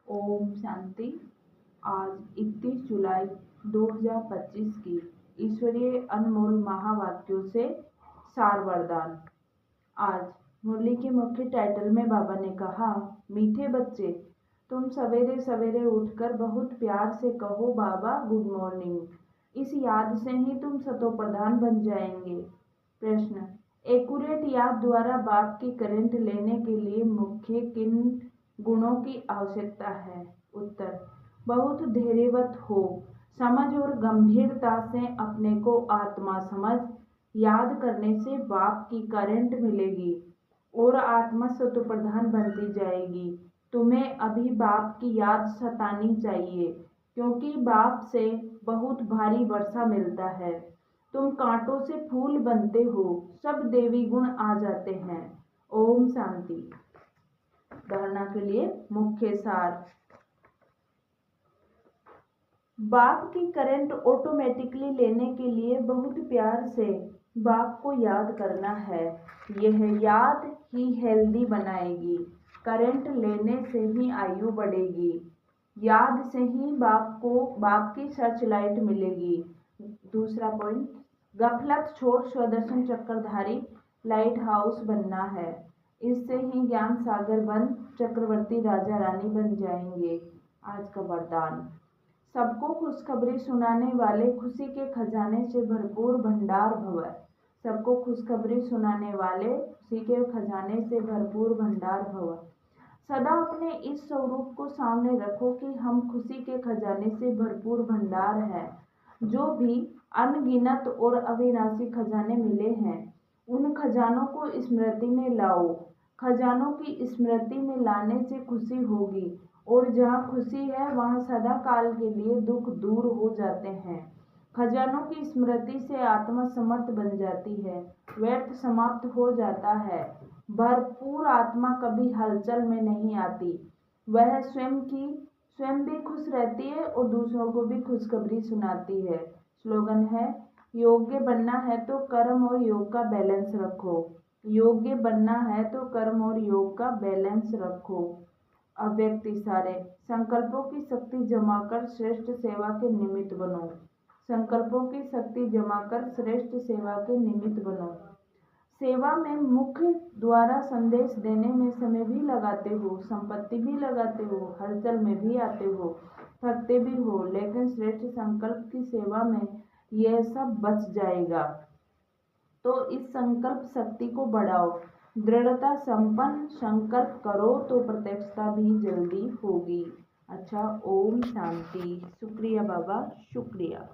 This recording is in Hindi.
ओम शांति। आज 31 जुलाई 2025 की ईश्वरीय अनमोल महावाक्यों से सार वरदान। आज मुरली के मुख्य टाइटल में बाबा ने कहा, मीठे बच्चे, तुम सवेरे सवेरे उठकर बहुत प्यार से कहो बाबा गुड मॉर्निंग। इस याद से ही तुम सतो प्रधान बन जाएंगे। प्रश्न, एक्यूरेट याद द्वारा बाप की करंट लेने के लिए मुख्य किन गुणों की आवश्यकता है? उत्तर, बहुत धैर्यवत हो, समझ और गंभीरता से अपने को आत्मा समझ याद करने से बाप की करंट मिलेगी और आत्मा सतो प्रधान बनती जाएगी। तुम्हें अभी बाप की याद सतानी चाहिए, क्योंकि बाप से बहुत भारी वर्षा मिलता है। तुम कांटों से फूल बनते हो, सब देवी गुण आ जाते हैं। ओम शांति। धारणा के लिए मुख्य सार। बाप की करंट ऑटोमेटिकली लेने के लिए बहुत प्यार से बाप को याद करना है। यह याद ही हेल्दी बनाएगी। करंट लेने से ही आयु बढ़ेगी। याद से ही बाप की सर्च लाइट मिलेगी। दूसरा पॉइंट, गफलत छोड़ स्वदर्शन चक्रधारी लाइट हाउस बनना है। इससे ही ज्ञान सागर बन चक्रवर्ती राजा रानी बन जाएंगे। आज का वरदान, सबको खुशखबरी सुनाने वाले खुशी के खजाने से भरपूर भंडार भव। सबको खुशखबरी सुनाने वाले खुशी के खजाने से भरपूर भंडार भव। सदा अपने इस स्वरूप को सामने रखो कि हम खुशी के खजाने से भरपूर भंडार हैं। जो भी अनगिनत और अविनाशी खजाने मिले हैं, उन खजानों को स्मृति में लाओ। खजानों की स्मृति में लाने से खुशी होगी, और जहाँ खुशी है वहाँ सदा काल के लिए दुख दूर हो जाते हैं। खजानों की स्मृति से आत्मा समर्थ बन जाती है, व्यर्थ समाप्त हो जाता है। भरपूर आत्मा कभी हलचल में नहीं आती। वह स्वयं भी खुश रहती है और दूसरों को भी खुशखबरी सुनाती है। स्लोगन है, योग्य बनना है तो कर्म और योग का बैलेंस रखो। योग्य बनना है तो कर्म और योग का बैलेंस रखो। अव्यक्त इशारे, संकल्पों की शक्ति जमाकर श्रेष्ठ सेवा के निमित्त बनो। संकल्पों की शक्ति जमाकर श्रेष्ठ सेवा के निमित्त बनो। सेवा में मुख्य द्वारा संदेश देने में समय भी लगाते हो, संपत्ति भी लगाते हो, हलचल में भी आते हो, थकते भी हो, लेकिन श्रेष्ठ संकल्प की सेवा में यह सब बच जाएगा। तो इस संकल्प शक्ति को बढ़ाओ। दृढ़ता संपन्न संकल्प करो तो प्रत्यक्षता भी जल्दी होगी। अच्छा, ओम शांति। शुक्रिया बाबा, शुक्रिया।